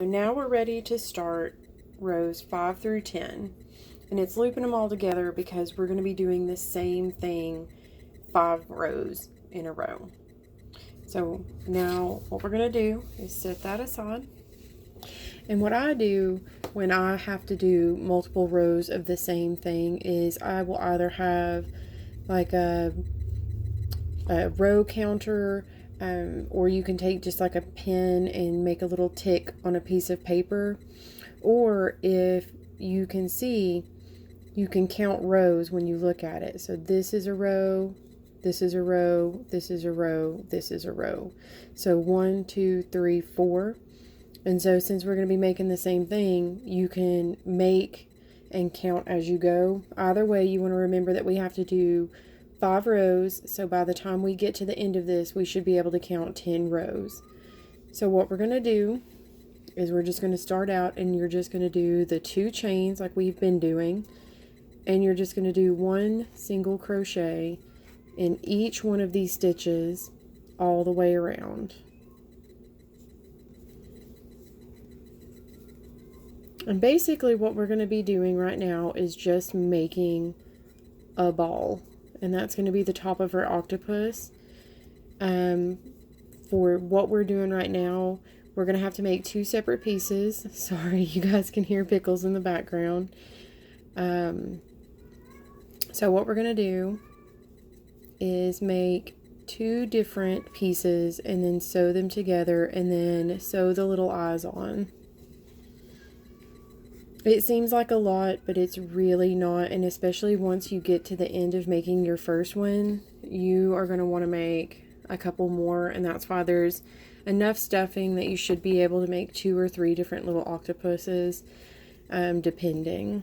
Now we're ready to start rows 5 through 10, and it's looping them all together because we're going to be doing the same thing 5 rows in a row. So now what we're going to do is set that aside. And what I do when I have to do multiple rows of the same thing is I will either have like a row counter, or you can take just like a pen and make a little tick on a piece of paper. Or if you can see, you can count rows when you look at it. So this is a row, this is a row, this is a row, this is a row. So 1, 2, 3, 4. And so since we're going to be making the same thing, you can make and count as you go. Either way, you want to remember that we have to do 5 rows. So by the time we get to the end of this, we should be able to count 10 rows. So what we're going to do is we're just going to start out, and you're just going to do the 2 chains like we've been doing. And you're just going to do 1 single crochet in each one of these stitches all the way around. And basically what we're going to be doing right now is just making a ball. And that's going to be the top of our octopus. For what we're doing right now, we're going to have to make 2 separate pieces. Sorry, you guys can hear Pickles in the background. So what we're going to do is make 2 different pieces and then sew them together and then sew the little eyes on. It seems like a lot, but it's really not, and especially once you get to the end of making your first one, you are going to want to make a couple more, and that's why there's enough stuffing that you should be able to make 2 or 3 different little octopuses, depending.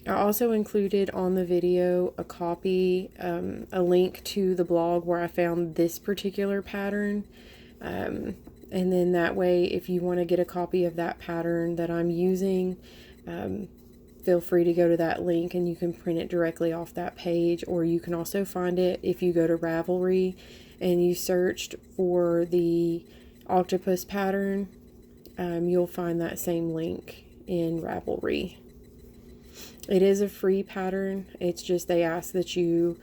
I also included on the video a copy, a link to the blog where I found this particular pattern. And then that way, if you want to get a copy of that pattern that I'm using, feel free to go to that link and you can print it directly off that page. Or you can also find it if you go to Ravelry and you searched for the octopus pattern, you'll find that same link in Ravelry. It is a free pattern. It's just they ask that you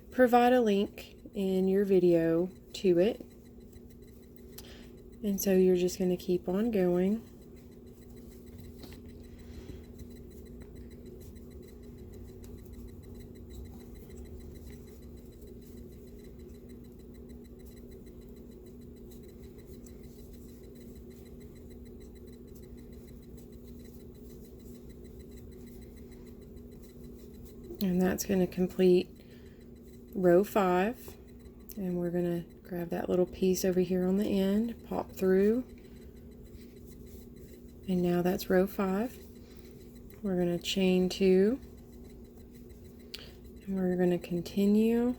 provide a link in your video to it. And so you're just going to keep on going. And that's going to complete row 5. And we're going to grab that little piece over here on the end, pop through. And now that's row 5. We're going to chain 2. And we're going to continue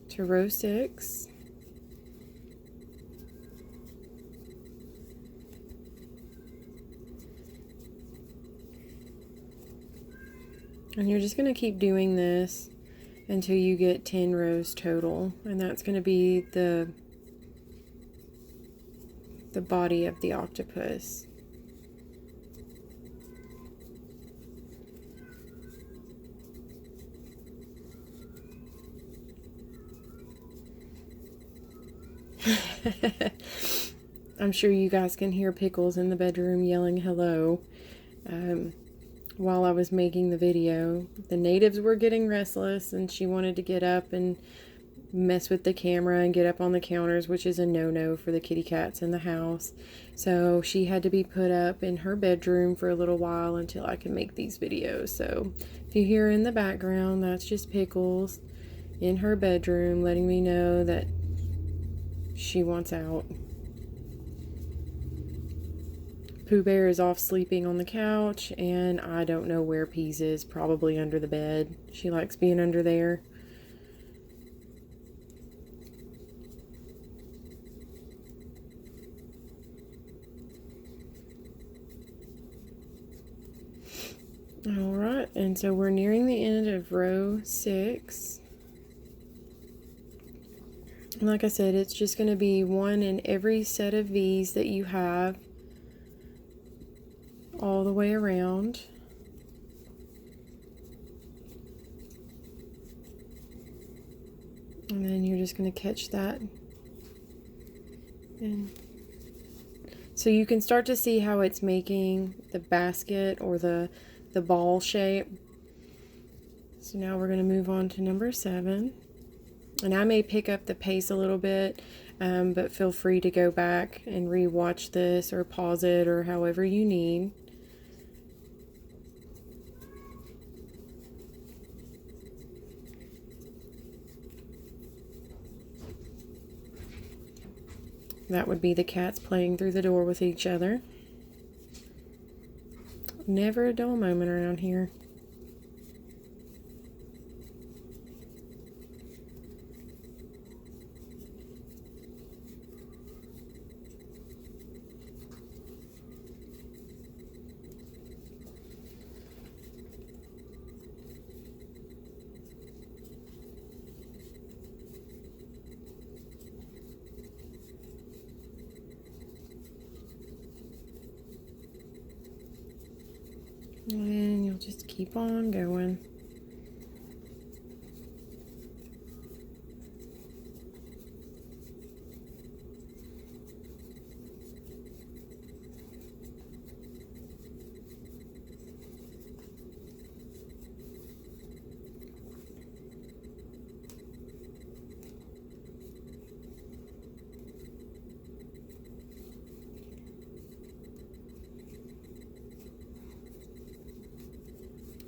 to row 6. And you're just going to keep doing this until you get 10 rows total. And that's going to be the body of the octopus. I'm sure you guys can hear Pickles in the bedroom yelling hello. While I was making the video, the natives were getting restless and she wanted to get up and mess with the camera and get up on the counters, which is a no-no for the kitty cats in the house. So she had to be put up in her bedroom for a little while until I can make these videos. So if you hear in the background, that's just Pickles in her bedroom letting me know that she wants out. Pooh Bear is off sleeping on the couch, and I don't know where Peas is, probably under the bed. She likes being under there. Alright, and so we're nearing the end of row 6. And like I said, it's just going to be one in every set of V's that you have all the way around. And then you're just going to catch that. And so you can start to see how it's making the basket or the ball shape. So now we're going to move on to number 7. And I may pick up the pace a little bit, but feel free to go back and re-watch this or pause it or however you need. That would be the cats playing through the door with each other. Never a dull moment around here. And you'll just keep on going.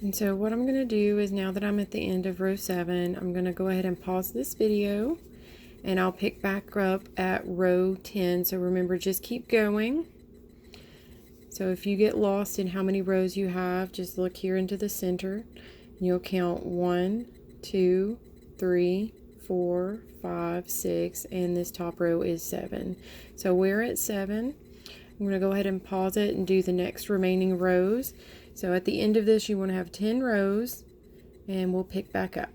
And so what I'm going to do is, now that I'm at the end of row 7, I'm going to go ahead and pause this video and I'll pick back up at row 10. So remember, just keep going. So if you get lost in how many rows you have, just look here into the center. You'll count 1, 2, 3, 4, 5, 6, and this top row is 7. So we're at 7. I'm going to go ahead and pause it and do the next remaining rows. So at the end of this, you want to have 10 rows, and we'll pick back up.